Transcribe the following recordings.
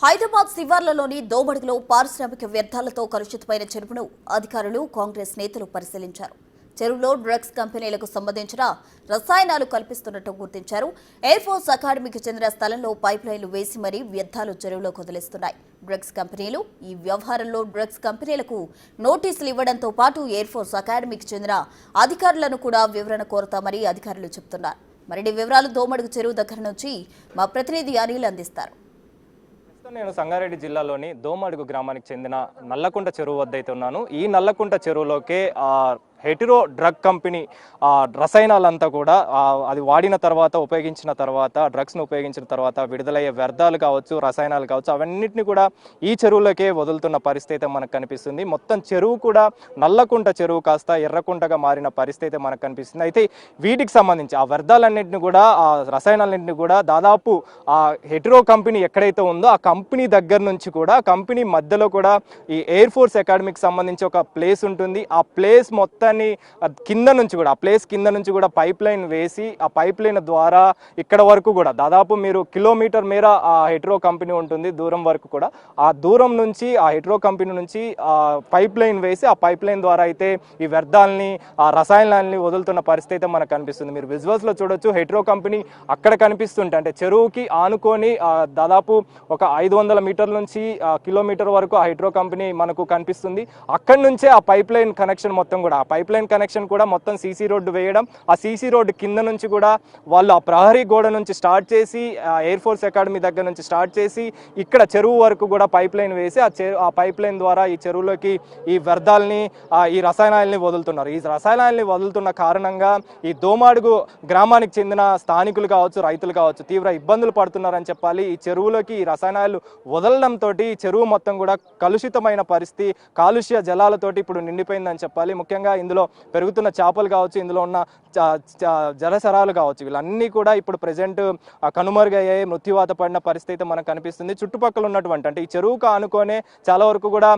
హైదరాబాద్ శివార్లలోని దోబడుగులో పారిశ్రామిక వ్యర్థాలతో కలుషితమైన చెరువును అధికారులు కాంగ్రెస్ నేతలు పరిశీలించారు. చెరువులో డ్రగ్స్ కంపెనీలకు సంబంధించిన రసాయనాలు కల్పిస్తున్నట్టు గుర్తించారు. ఎయిర్ ఫోర్స్ అకాడమీకి చెందిన స్థలంలో పైప్ లైన్లు వేసి మరీ వ్యర్థాలు చెరువులో వదిలేస్తున్నాయి. డ్రగ్స్ కంపెనీలు ఈ వ్యవహారంలో డ్రగ్స్ కంపెనీలకు నోటీసులు ఇవ్వడంతో పాటు ఎయిర్ ఫోర్స్ అకాడమీకి చెందిన అధికారులను కూడా వివరణ కోరతామని అధికారులు చెబుతున్నారు. మరిన్ని వివరాలు దోమడుగు చెరువు దగ్గర నుంచి మా ప్రతినిధి అనిల్ అందిస్తారు. నేను సంగారెడ్డి జిల్లాలోని దోమడుగు గ్రామానికి చెందిన నల్లకుంట చెరువు వద్ద అయితే ఉన్నాను. ఈ నల్లకుంట చెరువులోకే హెటిరో డ్రగ్ కంపెనీ రసాయనాలంతా కూడా అది వాడిన తర్వాత ఉపయోగించిన తర్వాత డ్రగ్స్ను ఉపయోగించిన తర్వాత విడుదలయ్యే వ్యర్థాలు కావచ్చు, రసాయనాలు కావచ్చు, అవన్నింటినీ కూడా ఈ చెరువులకే వదులుతున్న పరిస్థితి మనకు కనిపిస్తుంది. మొత్తం చెరువు కూడా నల్లకుంట చెరువు కాస్త ఎర్రకుంటగా మారిన పరిస్థితి మనకు కనిపిస్తుంది. అయితే వీటికి సంబంధించి ఆ వ్యర్థాలన్నింటినీ కూడా ఆ రసాయనాలన్నింటినీ కూడా దాదాపు ఆ హెటిరో కంపెనీ ఎక్కడైతే ఉందో ఆ కంపెనీ దగ్గర నుంచి కూడా కంపెనీ మధ్యలో కూడా ఈ ఎయిర్ ఫోర్స్ అకాడమీకి సంబంధించి ఒక ప్లేస్ ఉంటుంది. ఆ ప్లేస్ మొత్తం కింద నుంచి కూడా ఆ ప్లేస్ కింద నుంచి కూడా పైప్ లైన్ వేసి ఆ పైప్ లైన్ ద్వారా ఇక్కడ వరకు కూడా దాదాపు మీరు కిలోమీటర్ మేర ఆ హెట్రో కంపెనీ ఉంటుంది దూరం వరకు కూడా ఆ దూరం నుంచి ఆ హెట్రో కంపెనీ నుంచి పైప్ లైన్ వేసి ఆ పైప్ లైన్ ద్వారా అయితే ఈ వ్యర్థాలని ఆ రసాయనాలని వదులుతున్న పరిస్థితి మనకు కనిపిస్తుంది. మీరు విజువల్స్లో చూడొచ్చు. హెట్రో కంపెనీ అక్కడ కనిపిస్తుంటే అంటే చెరువుకి ఆనుకొని దాదాపు ఒక 500 మీటర్ల నుంచి కిలోమీటర్ వరకు ఆ హెట్రో కంపెనీ మనకు కనిపిస్తుంది. అక్కడి నుంచే ఆ పైప్ లైన్ కనెక్షన్ మొత్తం కూడా పైప్ లైన్ కనెక్షన్ కూడా మొత్తం సీసీ రోడ్డు వేయడం, ఆ సీసీ రోడ్డు కింద నుంచి కూడా వాళ్ళు ఆ ప్రహరీ గోడ నుంచి స్టార్ట్ చేసి ఎయిర్ ఫోర్స్ అకాడమీ దగ్గర నుంచి స్టార్ట్ చేసి ఇక్కడ చెరువు వరకు కూడా పైప్ లైన్ వేసి ఆ పైప్ లైన్ ద్వారా ఈ చెరువులోకి ఈ వ్యర్థాలని ఈ రసాయనాలని వదులుతున్నారు. ఈ రసాయనాలని వదులుతున్న కారణంగా ఈ దోమాడుగు గ్రామానికి చెందిన స్థానికులు కావచ్చు, రైతులు కావచ్చు తీవ్ర ఇబ్బందులు పడుతున్నారని చెప్పాలి. ఈ చెరువులోకి ఈ రసాయనాలు వదలడంతో ఈ చెరువు మొత్తం కూడా కలుషితమైన పరిస్థితి, కాలుష్య జలాలతోటి ఇప్పుడు నిండిపోయిందని చెప్పాలి. ముఖ్యంగా ఇందులో పెరుగుతున్న చేపలు కావచ్చు, ఇందులో ఉన్న జలచరాలు కావచ్చు, వీళ్ళన్నీ కూడా ఇప్పుడు ప్రజెంట్ కనుమరుగయ్యాయి, మృత్యువాత పడిన పరిస్థితి మనకు కనిపిస్తుంది. చుట్టుపక్కల ఉన్నటువంటి అంటే ఈ చెరువుకు ఆనుకొనే చాలా వరకు కూడా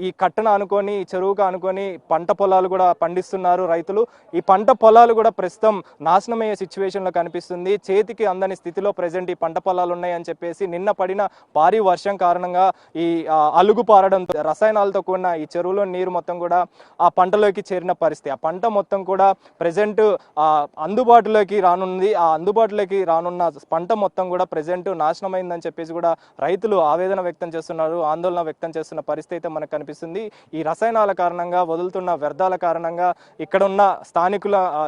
ఈ కట్టను ఆనుకొని ఈ చెరువుకు ఆనుకొని పంట పొలాలు కూడా పండిస్తున్నారు రైతులు. ఈ పంట పొలాలు కూడా ప్రస్తుతం నాశనమయ్యే సిచ్యువేషన్లో కనిపిస్తుంది. చేతికి అందని స్థితిలో ప్రజెంట్ ఈ పంట పొలాలు ఉన్నాయని చెప్పేసి నిన్న పడిన భారీ వర్షం కారణంగా ఈ అలుగు పారడంతో రసాయనాలతో కూడిన ఈ చెరువులో నీరు మొత్తం కూడా ఆ పంటలోకి చేరిన పరిస్థితి. ఆ పంట మొత్తం కూడా ప్రజెంట్ అందుబాటులోకి రానుంది. ఆ అందుబాటులోకి రానున్న పంట మొత్తం కూడా ప్రజెంట్ నాశనమైందని చెప్పేసి కూడా రైతులు ఆవేదన వ్యక్తం చేస్తున్నారు, ఆందోళన వ్యక్తం చేస్తున్న పరిస్థితి మనకు కనిపిస్తుంది. ఈ రసాయనాల కారణంగా వదులుతున్న వ్యర్థాల కారణంగా ఇక్కడ ఉన్న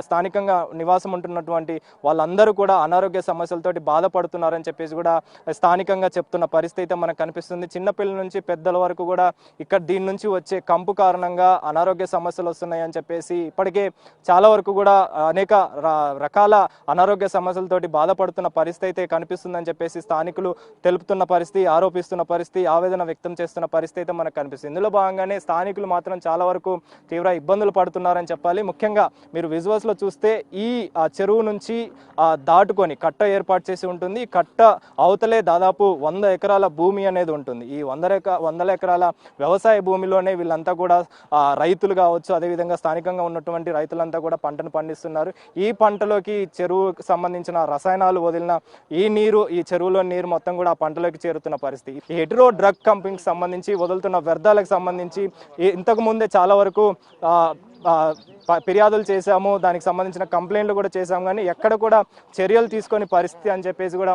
స్థానికంగా నివాసం ఉంటున్నటువంటి వాళ్ళందరూ కూడా అనారోగ్య సమస్యలతోటి బాధపడుతున్నారని చెప్పేసి కూడా స్థానికంగా చెప్తున్న పరిస్థితి మనకు కనిపిస్తుంది. చిన్నపిల్లల నుంచి పెద్దల వరకు కూడా ఇక్కడ దీని నుంచి వచ్చే కంపు కారణంగా అనారోగ్య సమస్యలు వస్తున్నాయని చెప్పేసి ఇప్పటికే చాలా వరకు కూడా అనేక రకాల అనారోగ్య సమస్యలతోటి బాధపడుతున్న పరిస్థితి కనిపిస్తుందని చెప్పేసి స్థానికులు తెలుపుతున్న పరిస్థితి, ఆరోపిస్తున్న పరిస్థితి, ఆవేదన వ్యక్తం చేస్తున్న పరిస్థితి మనకు కనిపిస్తుంది. ఇందులో భాగంగానే స్థానికులు మాత్రం చాలా వరకు తీవ్ర ఇబ్బందులు పడుతున్నారని చెప్పాలి. ముఖ్యంగా మీరు విజువల్స్లో చూస్తే ఈ చెరువు నుంచి దాటుకొని కట్ట ఏర్పాటు చేసి ఉంటుంది. ఈ కట్ట అవతలే దాదాపు 100 ఎకరాల భూమి అనేది ఉంటుంది. ఈ 100 ఎకరాల వ్యవసాయ భూమిలోనే వీళ్ళంతా కూడా రైతులు కావచ్చు, అదేవిధంగా స్థానికంగా ఉన్నటువంటి రైతులంతా కూడా పంటను పండిస్తున్నారు. ఈ పంటలోకి చెరువుకు సంబంధించిన రసాయనాలు వదిలిన ఈ చెరువులో నీరు మొత్తం కూడా ఆ పంటలోకి చేరుతున్న పరిస్థితి. ఈ హెటిరో డ్రగ్ కంపెనీకి సంబంధించి వదులుతున్న వ్యర్థాలకు సంబంధించి ఇంతకు ముందే చాలా వరకు ఫిర్యాదులు చేశాము, దానికి సంబంధించిన కంప్లైంట్లు కూడా చేశాము, కానీ ఎక్కడ కూడా చర్యలు తీసుకొని పరిస్థితి అని చెప్పేసి కూడా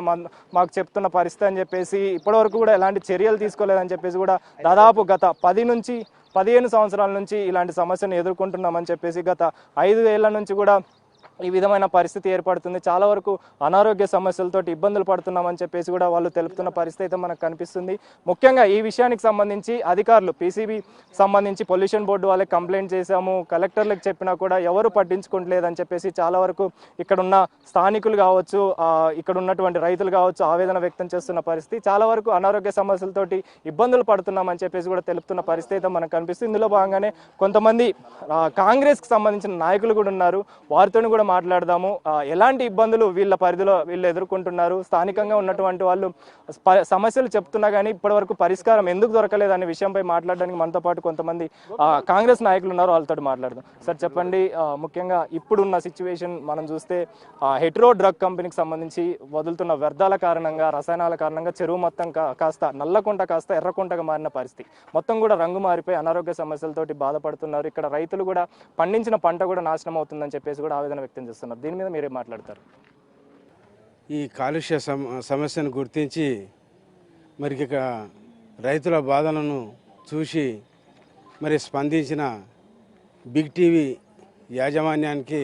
మాకు చెప్తున్న పరిస్థితి అని చెప్పేసి ఇప్పటివరకు కూడా ఎలాంటి చర్యలు తీసుకోలేదని చెప్పేసి కూడా దాదాపు గత 10 నుంచి 15 సంవత్సరాల నుంచి ఇలాంటి సమస్యను ఎదుర్కొంటున్నామని చెప్పేసి గత 5 ఏళ్ల నుంచి కూడా ఈ విధమైన పరిస్థితి ఏర్పడుతుంది. చాలా వరకు అనారోగ్య సమస్యలతో ఇబ్బందులు పడుతున్నామని చెప్పేసి కూడా వాళ్ళు తెలుపుతున్న పరిస్థితి మనకు కనిపిస్తుంది. ముఖ్యంగా ఈ విషయానికి సంబంధించి అధికారులు పీసీబీ సంబంధించి పొల్యూషన్ బోర్డు వాళ్ళకి కంప్లైంట్ చేశాము, కలెక్టర్లకు చెప్పినా కూడా ఎవరు పట్టించుకోవట్లేదని చెప్పేసి చాలా వరకు ఇక్కడున్న స్థానికులు కావచ్చు, ఇక్కడ ఉన్నటువంటి రైతులు కావచ్చు ఆవేదన వ్యక్తం చేస్తున్న పరిస్థితి. చాలా వరకు అనారోగ్య సమస్యలతోటి ఇబ్బందులు పడుతున్నామని చెప్పేసి కూడా తెలుపుతున్న పరిస్థితి మనకు కనిపిస్తుంది. ఇందులో భాగంగానే కొంతమంది కాంగ్రెస్కి సంబంధించిన నాయకులు కూడా ఉన్నారు. వారితో కూడా మాట్లాడదాము. ఎలాంటి ఇబ్బందులు వీళ్ళ పరిధిలో వీళ్ళు ఎదుర్కొంటున్నారు, స్థానికంగా ఉన్నటువంటి వాళ్ళు సమస్యలు చెప్తున్నా కానీ ఇప్పటివరకు పరిష్కారం ఎందుకు దొరకలేదు అనే విషయంపై మాట్లాడడానికి మనతో పాటు కొంతమంది కాంగ్రెస్ నాయకులు ఉన్నారు, వాళ్ళతో మాట్లాడదాం. సార్ చెప్పండి, ముఖ్యంగా ఇప్పుడున్న సిచ్యువేషన్ మనం చూస్తే హెట్రో డ్రగ్ కంపెనీకి సంబంధించి వదులుతున్న వ్యర్థాల కారణంగా, రసాయనాల కారణంగా చెరువు మొత్తం కాస్త నల్లకుంట కాస్త ఎర్రకుంటగా మారిన పరిస్థితి. మొత్తం కూడా రంగు మారిపోయి అనారోగ్య సమస్యలతోటి బాధపడుతున్నారు. ఇక్కడ రైతులు కూడా పండించిన పంట కూడా నాశనం అవుతుందని చెప్పేసి కూడా ఆవేదన వ్యక్తం చేస్తున్నారు. దీని మీద మీరేం మాట్లాడతారు? ఈ కాలుష్య సమస్యను గుర్తించి మరి ఇక రైతుల బాధలను చూసి మరి స్పందించిన బిగ్ టీవీ యాజమాన్యానికి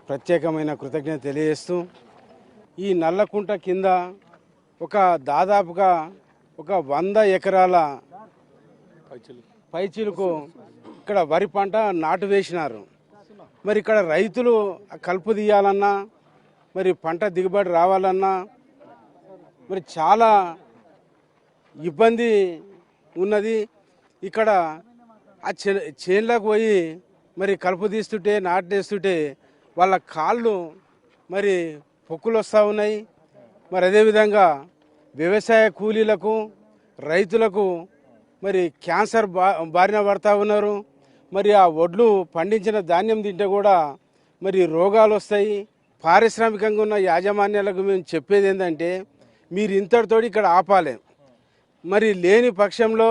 ప్రత్యేకమైన కృతజ్ఞత తెలియజేస్తూ, ఈ నల్లకుంట కింద దాదాపుగా 100 ఎకరాల పైచీలకు ఇక్కడ వరి పంట నాటు వేసినారు. మరి ఇక్కడ రైతులు కలుపు తీయాలన్నా, మరి పంట దిగుబడి రావాలన్నా మరి చాలా ఇబ్బంది ఉన్నది. ఇక్కడ ఆ చేన్లకు పోయి మరి కలుపు తీస్తుంటే, నాటేస్తుంటే వాళ్ళ కాళ్ళు మరి పొక్కులు వస్తూ ఉన్నాయి. మరి అదేవిధంగా వ్యవసాయ కూలీలకు, రైతులకు మరి క్యాన్సర్ బారిన పడతా ఉన్నారు. మరి ఆ వడ్లు పండించిన ధాన్యం తింటే కూడా మరి రోగాలు వస్తాయి. పారిశ్రామికంగా ఉన్న యాజమాన్యాలకు మేము చెప్పేది ఏంటంటే, మీరు ఇంతటితోటి ఇక్కడ ఆపాలి. మరి లేని పక్షంలో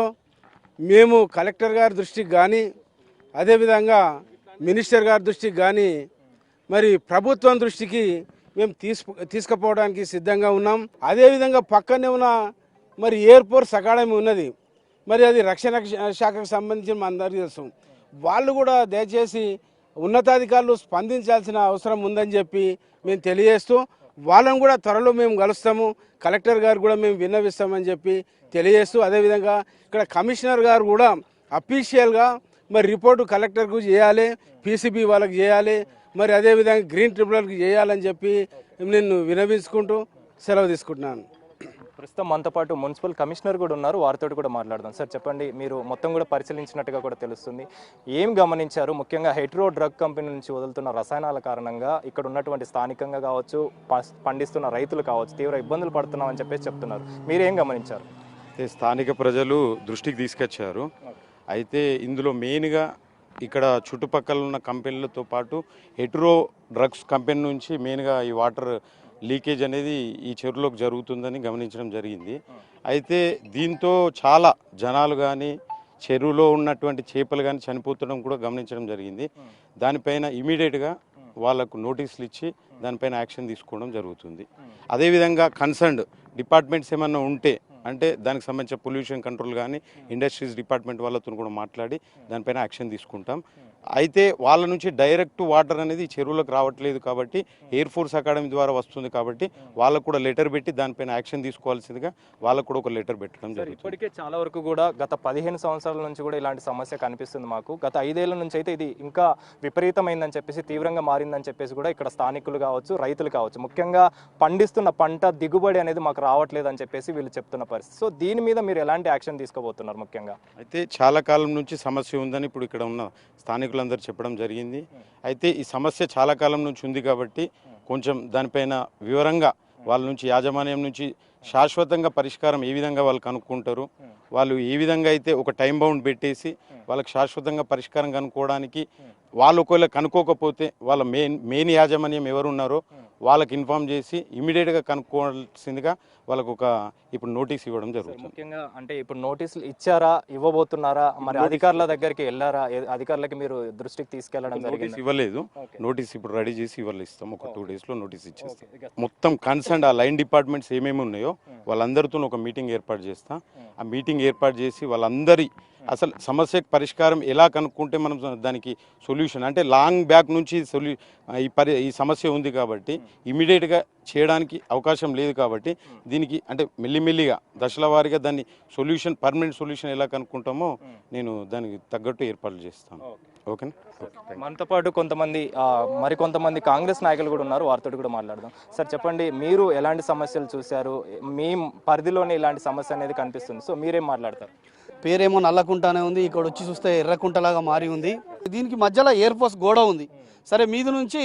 మేము కలెక్టర్ గారి దృష్టికి కానీ, అదేవిధంగా మినిస్టర్ గారి దృష్టికి కానీ, మరి ప్రభుత్వం దృష్టికి మేము తీసుకుపోవడానికి సిద్ధంగా ఉన్నాం. అదేవిధంగా పక్కనే ఉన్న మరి ఎయిర్పోర్ట్స్ అకాడమీ ఉన్నది. మరి అది రక్షణ శాఖకు సంబంధించిన మన అందరికీ తెలుసు. వాళ్ళు కూడా దయచేసి ఉన్నతాధికారులు స్పందించాల్సిన అవసరం ఉందని చెప్పి మేము తెలియజేస్తూ, వాళ్ళని కూడా త్వరలో మేము కలుస్తాము, కలెక్టర్ గారు కూడా మేము విన్నవిస్తామని చెప్పి తెలియజేస్తూ, అదేవిధంగా ఇక్కడ కమిషనర్ గారు కూడా అఫీషియల్గా మరి రిపోర్టు కలెక్టర్కు చేయాలి, పీసీబీ వాళ్ళకి చేయాలి, మరి అదేవిధంగా గ్రీన్ ట్రిబ్యునల్కి చేయాలని చెప్పి నేను వినవించుకుంటూ సెలవు తీసుకుంటున్నాను. ప్రస్తుతం మనతో పాటు మున్సిపల్ కమిషనర్ కూడా ఉన్నారు, వారితో కూడా మాట్లాడదాం. సార్ చెప్పండి, మీరు మొత్తం కూడా పరిశీలించినట్టుగా కూడా తెలుస్తుంది. ఏం గమనించారు? ముఖ్యంగా హెట్రో డ్రగ్ కంపెనీ నుంచి వదులుతున్న రసాయనాల కారణంగా ఇక్కడ ఉన్నటువంటి స్థానికంగా కావచ్చు, పండిస్తున్న రైతులు కావచ్చు, తీవ్ర ఇబ్బందులు పడుతున్నామని చెప్పేసి చెప్తున్నారు. మీరేం గమనించారు? స్థానిక ప్రజలు దృష్టికి తీసుకొచ్చారు. అయితే ఇందులో మెయిన్గా ఇక్కడ చుట్టుపక్కల ఉన్న కంపెనీలతో పాటు హెట్రో డ్రగ్స్ కంపెనీ నుంచి మెయిన్గా ఈ వాటర్ లీకేజ్ అనేది ఈ చెరువులోకి జరుగుతుందని గమనించడం జరిగింది. అయితే దీంతో చాలా జనాలు కానీ, చెరువులో ఉన్నటువంటి చేపలు కానీ చనిపోతుండడం కూడా గమనించడం జరిగింది. దానిపైన ఇమీడియట్గా వాళ్ళకు నోటీసులు ఇచ్చి దానిపైన యాక్షన్ తీసుకోవడం జరుగుతుంది. అదేవిధంగా కన్సర్న్డ్ డిపార్ట్మెంట్స్ ఏమన్నా ఉంటే, అంటే దానికి సంబంధించిన పొల్యూషన్ కంట్రోల్ కానీ ఇండస్ట్రీస్ డిపార్ట్మెంట్ వాళ్ళతో కూడా మాట్లాడి దానిపైన యాక్షన్ తీసుకుంటాం. అయితే వాళ్ళ నుంచి డైరెక్ట్ వాటర్ అనేది చెరువులకు రావట్లేదు కాబట్టి ఎయిర్ ఫోర్స్ అకాడమీ ద్వారా వస్తుంది కాబట్టి వాళ్ళకు కూడా లెటర్ పెట్టి దానిపైన యాక్షన్ తీసుకోవాల్సిందిగా వాళ్ళకు కూడా ఒక లెటర్ పెట్టడం జరుగుతుంది. ఇప్పటికే చాలా వరకు కూడా గత 15 సంవత్సరాల నుంచి కూడా ఇలాంటి సమస్య కనిపిస్తుంది మాకు. గత 5 ఏళ్ల నుంచి అయితే ఇది ఇంకా విపరీతమైందని చెప్పేసి, తీవ్రంగా మారిందని చెప్పేసి కూడా ఇక్కడ స్థానికులు కావచ్చు, రైతులు కావచ్చు, ముఖ్యంగా పండిస్తున్న పంట దిగుబడి అనేది మాకు రావట్లేదు అని చెప్పేసి వీళ్ళు చెప్తున్న పరిస్థితి. సో దీని మీద మీరు ఎలాంటి యాక్షన్ తీసుకోబోతున్నారు? ముఖ్యంగా అయితే చాలా కాలం నుంచి సమస్య ఉందని ఇప్పుడు ఇక్కడ ఉన్న స్థానికులందరూ చెప్పడం జరిగింది. అయితే ఈ సమస్య చాలా కాలం నుంచి ఉంది కాబట్టి కొంచెం దానిపైన వివరంగా వాళ్ళ నుంచి, యాజమాన్యం నుంచి శాశ్వతంగా పరిష్కారం ఏ విధంగా వాళ్ళు కనుక్కుంటారు, వాళ్ళు ఏ విధంగా అయితే ఒక టైం బౌండ్ పెట్టేసి వాళ్ళకి శాశ్వతంగా పరిష్కారం కనుక్కోవడానికి, వాళ్ళు ఒకవేళ కనుక్కోకపోతే వాళ్ళ మెయిన్ యాజమాన్యం ఎవరు ఉన్నారో వాళ్ళకి ఇన్ఫార్మ్ చేసి ఇమీడియట్గా కనుక్కోవాల్సిందిగా వాళ్ళకు ఇప్పుడు నోటీస్ ఇవ్వడం జరుగుతుంది. ముఖ్యంగా అంటే ఇప్పుడు నోటీసులు ఇచ్చారా, ఇవ్వబోతున్నారా, మరి అధికారుల దగ్గరికి వెళ్ళారా? అధికారులకి మీరు దృష్టికి తీసుకెళ్లడం జరిగింది? ఇవ్వలేదు, నోటీస్ ఇప్పుడు రెడీ చేసి ఇస్తాం. ఒక 2 డేస్లో నోటీస్ ఇచ్చేస్తాం. మొత్తం కన్సర్న్ ఆ లైన్ డిపార్ట్మెంట్స్ ఏమేమి ఉన్నాయో వాళ్ళందరితో ఒక మీటింగ్ ఏర్పాటు చేస్తాం. ఆ మీటింగ్ ఏర్పాటు చేసి వాళ్ళందరి అసలు సమస్యకు పరిష్కారం ఎలా కనుక్కుంటే మనం దానికి సొల్యూషన్, అంటే లాంగ్ బ్యాక్ నుంచి ఈ సమస్య ఉంది కాబట్టి ఇమీడియట్గా చేయడానికి అవకాశం లేదు కాబట్టి దీనికి అంటే మెల్లిమెల్లిగా దశల వారీగా దాన్ని సొల్యూషన్, పర్మనెంట్ సొల్యూషన్ ఎలా కనుక్కుంటామో నేను దానికి తగ్గట్టు ఏర్పాట్లు చేస్తాను. ఓకేనా? మనతో పాటు మరికొంతమంది కాంగ్రెస్ నాయకులు కూడా ఉన్నారు, వారితో కూడా మాట్లాడదాం. సార్ చెప్పండి, మీరు ఎలాంటి సమస్యలు చూశారు? మీ పరిధిలోనే ఇలాంటి సమస్య అనేది కనిపిస్తుంది, సో మీరేం మాట్లాడతారు? పేరేమో నల్లకుంటనే ఉంది, ఇక్కడ వచ్చి చూస్తే ఎర్రకుంటలాగా మారి ఉంది. దీనికి మధ్యలో ఎయిర్ ఫోర్స్ గోడ ఉంది. సరే, మీద నుంచి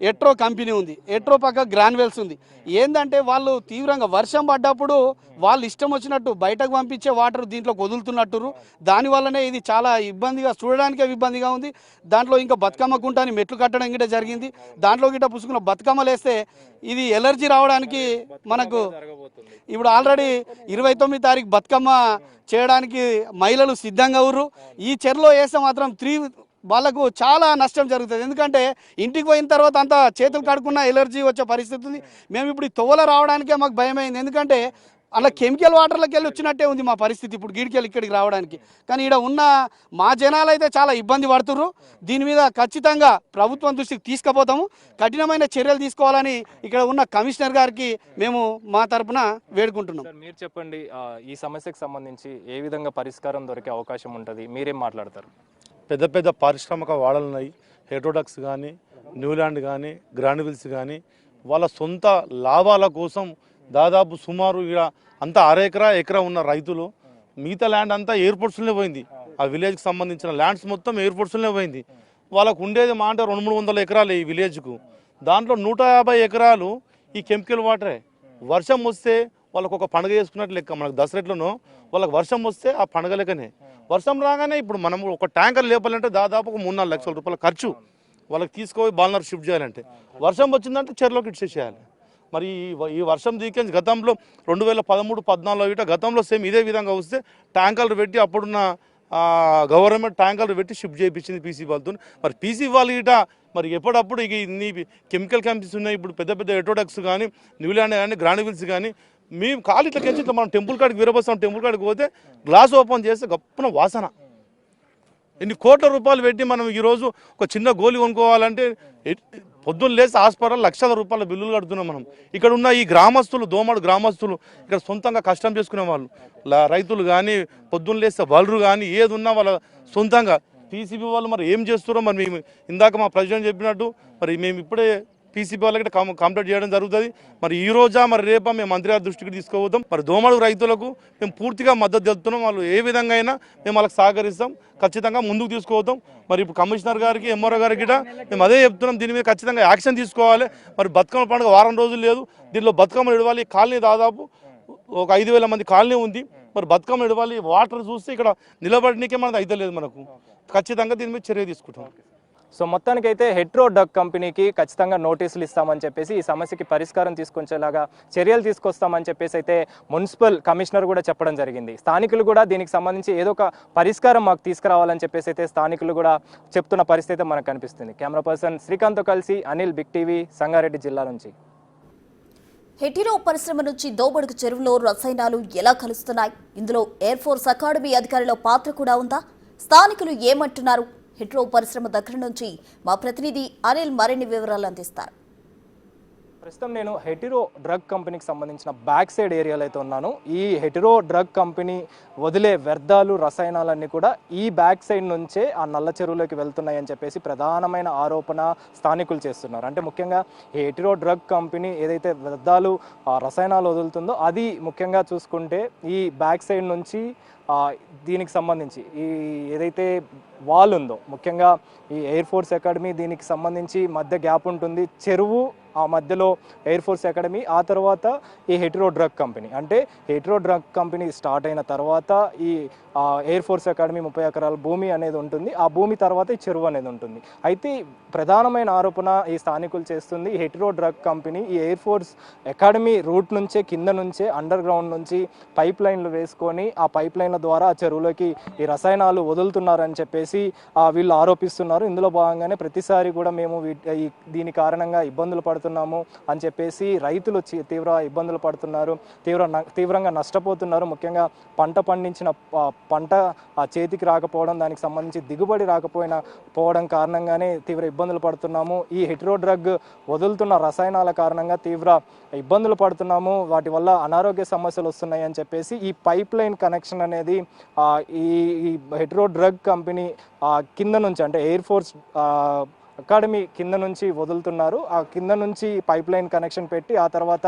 ఎట్రో కంపెనీ ఉంది, ఎట్రో పక్క గ్రాన్యువల్స్ ఉంది. ఏంటంటే వాళ్ళు తీవ్రంగా వర్షం పడ్డప్పుడు వాళ్ళు ఇష్టం వచ్చినట్టు బయటకు పంపించే వాటర్ దీంట్లోకి వదులుతున్నట్టు, దానివల్లనే ఇది చాలా ఇబ్బందిగా, చూడడానికే ఇబ్బందిగా ఉంది. దాంట్లో ఇంకా బతుకమ్మ కుంటాని మెట్లు కట్టడం గిట్ట జరిగింది. దాంట్లో గిట్ట పుసుకున్న బతుకమ్మలు వేస్తే ఇది ఎలర్జీ రావడానికి మనకు ఇప్పుడు ఆల్రెడీ 29 తారీఖు బతుకమ్మ చేయడానికి మహిళలు సిద్ధంగా ఉర్రు. ఈ చెరులో వేస్తే మాత్రం వాళ్ళకు చాలా నష్టం జరుగుతుంది. ఎందుకంటే ఇంటికి పోయిన తర్వాత అంతా చేతులు కడుక్కున్న ఎలర్జీ వచ్చే పరిస్థితి ఉంది. మేము ఇప్పుడు ఈ తొవ్వల రావడానికే మాకు భయమైంది. ఎందుకంటే అలా కెమికల్ వాటర్లోకి వెళ్ళి వచ్చినట్టే ఉంది మా పరిస్థితి ఇప్పుడు గీడికెళ్ళి ఇక్కడికి రావడానికి. కానీ ఇక్కడ ఉన్న మా జనాలు అయితే చాలా ఇబ్బంది పడుతుర్రు. దీని మీద ఖచ్చితంగా ప్రభుత్వం దృష్టికి తీసుకుపోతాము, కఠినమైన చర్యలు తీసుకోవాలని ఇక్కడ ఉన్న కమిషనర్ గారికి మేము మా తరపున వేడుకుంటున్నాం. సార్ మీరు చెప్పండి, ఈ సమస్యకు సంబంధించి ఏ విధంగా పరిష్కారం దొరికే అవకాశం ఉంటుంది, మీరేం మాట్లాడతారు? పెద్ద పెద్ద పారిశ్రామిక వాడలు ఉన్నాయి, హెటోడక్స్ కానీ, న్యూల్యాండ్ కానీ, గ్రాన్యువల్స్ కానీ, వాళ్ళ సొంత లాభాల కోసం దాదాపు సుమారు ఇక్కడ అంతా ఎకరా ఉన్న రైతులు మిగతా ల్యాండ్ అంతా ఎయిర్పోర్ట్స్లోనే పోయింది. ఆ విలేజ్కి సంబంధించిన ల్యాండ్స్ మొత్తం ఎయిర్పోర్ట్స్లోనే పోయింది. వాళ్ళకు ఉండేది మా అంటే 200-300 ఎకరాలు ఈ విలేజ్కు. దాంట్లో 150 ఎకరాలు ఈ కెమికల్ వాటరే. వర్షం వస్తే వాళ్ళకు ఒక పండుగ చేసుకున్నట్టు లెక్క. మనకు దసరెట్లను వాళ్ళకి వర్షం వస్తే ఆ పండుగ లెక్కనే. వర్షం రాగానే ఇప్పుడు మనం ఒక ట్యాంకర్ లేపాలంటే దాదాపు ఒక 3-4 లక్షల రూపాయల ఖర్చు వాళ్ళకి తీసుకుపోయి బాల్నర్ షిఫ్ట్ చేయాలంటే. వర్షం వచ్చిందంటే చెరులోకి ఇచ్చేసేయాలి. మరి ఈ వర్షం దీకేసి గతంలో 2013-14 ఇట గతంలో సేమ్ ఇదే విధంగా వస్తే ట్యాంకర్లు పెట్టి అప్పుడున్న గవర్నమెంట్ ట్యాంకర్లు పెట్టి షిఫ్ట్ చేయించింది పీసీ వాళ్ళతో. మరి పీసీ వాళ్ళు ఇట మరి ఎప్పుడప్పుడు ఇక ఇన్ని కెమికల్ కంపెనీస్ ఉన్నాయి. ఇప్పుడు పెద్ద పెద్ద ఎటోడక్స్ కానీ, న్యూల్యాండ్ కానీ, గ్రాన్యువల్స్ కానీ, మేము కాలు ఇట్లా కెంచి ఇట్లా మనం టెంపుల్ కాడికి వీరబస్తాం. టెంపుల్ కాడికి పోతే గ్లాస్ ఓపెన్ చేస్తే గొప్పన వాసన. ఎన్ని కోట్ల రూపాయలు పెట్టి మనం ఈరోజు ఒక చిన్న గోళీ కొనుక్కోవాలంటే పొద్దున్న లేసి హాస్పిటల్ లక్షల రూపాయల బిల్లులు కడుతున్నాం మనం. ఇక్కడ ఉన్న ఈ గ్రామస్తులు, దోమడు గ్రామస్తులు, ఇక్కడ సొంతంగా కష్టం చేసుకునే వాళ్ళు, రైతులు కానీ, పొద్దున్న లేస్తే బలరు కానీ, ఏది ఉన్నా వాళ్ళ సొంతంగా పీసీబీ వాళ్ళు మరి ఏం చేస్తారో మరి మేము ఇందాక మా ప్రెసిడెంట్ చెప్పినట్టు మరి మేము ఇప్పుడే పీసీబీ వాళ్ళకి కంప్లీట్ చేయడం జరుగుతుంది. మరి ఈ రోజా మరి రేపా మేము మంత్రి గారి దృష్టికి తీసుకుపోతాం. మరి దోమడు రైతులకు మేము పూర్తిగా మద్దతు తెలుపుతున్నాం. వాళ్ళు ఏ విధంగా అయినా మేము వాళ్ళకి సహకరిస్తాం, ఖచ్చితంగా ముందుకు తీసుకుపోతాం. మరి ఇప్పుడు కమిషనర్ గారికి, ఎంఆర్ఓ గారికి మేము అదే చెప్తున్నాం, దీని మీద ఖచ్చితంగా యాక్షన్ తీసుకోవాలి. మరి బతుకమ్మ పండుగ వారం రోజులు లేదు, దీనిలో బతుకమ్మలు ఇడవాలి. కాలనీ దాదాపు ఒక 5,000 మంది కాలనీ ఉంది. మరి బతుకమ్మ ఇడవాలి. వాటర్ చూస్తే ఇక్కడ నిలబడినకే మనది అయితే లేదు. మనకు ఖచ్చితంగా దీని మీద చర్య తీసుకుంటాం. సో మొత్తానికైతే హెట్రో డ్రగ్ కంపెనీకి ఖచ్చితంగా నోటీసులు ఇస్తామని చెప్పేసి, ఈ సమస్యకి పరిష్కారం తీసుకొచ్చేలాగా చర్యలు తీసుకొస్తామని చెప్పేసి అయితే మున్సిపల్ కమిషనర్ కూడా చెప్పడం జరిగింది. స్థానికులు కూడా దీనికి సంబంధించి ఏదో ఒక పరిష్కారం మాకు తీసుకురావాలని చెప్పేసి అయితే స్థానికులు కూడా చెప్తున్న పరిస్థితి మనకు కనిపిస్తుంది. కెమెరా పర్సన్ శ్రీకాంత్తో కలిసి అనిల్, బిగ్ టీవీ, సంగారెడ్డి జిల్లా నుంచి. హెటిరో పరిశ్రమ నుంచి దోబడుగు చెరువులో రసాయనాలు ఎలా కలుస్తున్నాయి? ఇందులో ఎయిర్ ఫోర్స్ అకాడమీ అధికారుల పాత్ర కూడా ఉందా? స్థానికులు ఏమంటున్నారు? హెట్రో పరిశ్రమ దగ్గర నుంచి మా ప్రతినిధి అనిల్ మరిన్ని వివరాలు అందిస్తారు. ప్రస్తుతం నేను హెటిరో డ్రగ్ కంపెనీకి సంబంధించిన బ్యాక్ సైడ్ ఏరియాలో అయితే ఉన్నాను. ఈ హెటిరో డ్రగ్ కంపెనీ వదిలే వ్యర్థాలు, రసాయనాలన్నీ కూడా ఈ బ్యాక్ సైడ్ నుంచే ఆ నల్ల చెరువులోకి వెళ్తున్నాయని చెప్పేసి ప్రధానమైన ఆరోపణ స్థానికులు చేస్తున్నారు. అంటే ముఖ్యంగా ఈ హెటిరో డ్రగ్ కంపెనీ ఏదైతే వ్యర్థాలు, రసాయనాలు వదులుతుందో అది ముఖ్యంగా చూసుకుంటే ఈ బ్యాక్ సైడ్ నుంచి దీనికి సంబంధించి ఈ ఏదైతే వాల్ ఉందో, ముఖ్యంగా ఈ ఎయిర్ ఫోర్స్ అకాడమీ దీనికి సంబంధించి మధ్య గ్యాప్ ఉంటుంది. చెరువు, ఆ మధ్యలో ఎయిర్ ఫోర్స్ అకాడమీ, ఆ తర్వాత ఈ హెటిరో డ్రగ్ కంపెనీ. అంటే హెటిరో డ్రగ్ కంపెనీ స్టార్ట్ అయిన తర్వాత ఈ ఎయిర్ ఫోర్స్ అకాడమీ 30 ఎకరాల భూమి అనేది ఉంటుంది. ఆ భూమి తర్వాత ఈ చెరువు అనేది ఉంటుంది. అయితే ప్రధానమైన ఆరోపణ ఈ స్థానికులు చేస్తుంది, హెటిరో డ్రగ్ కంపెనీ ఈ ఎయిర్ ఫోర్స్ అకాడమీ రూట్ నుంచే, కింద నుంచే అండర్ గ్రౌండ్ నుంచి పైప్ లైన్లు వేసుకొని ఆ పైప్ లైన్ల ద్వారా ఆ చెరువులోకి ఈ రసాయనాలు వదులుతున్నారని చెప్పేసి వీళ్ళు ఆరోపిస్తున్నారు. ఇందులో భాగంగానే ప్రతిసారి కూడా మేము దీని కారణంగా ఇబ్బందులు పడుతున్నాము అని చెప్పేసి రైతులు తీవ్ర ఇబ్బందులు పడుతున్నారు, తీవ్రంగా నష్టపోతున్నారు. ముఖ్యంగా పంట పండించిన పంట ఆ చేతికి రాకపోవడం, దానికి సంబంధించి దిగుబడి రాకపోవడం కారణంగానే తీవ్ర ఇబ్బందులు పడుతున్నాము. ఈ హెటిరో డ్రగ్ వదులుతున్న రసాయనాల కారణంగా తీవ్ర ఇబ్బందులు పడుతున్నాము, వాటి వల్ల అనారోగ్య సమస్యలు వస్తున్నాయి అని చెప్పేసి ఈ పైప్ లైన్ కనెక్షన్ అనేది ఈ హెటిరో డ్రగ్ కంపెనీ కింద నుంచి, అంటే ఎయిర్ ఫోర్స్ అకాడమీ కింద నుంచి వదులుతున్నారు. ఆ కింద నుంచి పైప్ లైన్ కనెక్షన్ పెట్టి ఆ తర్వాత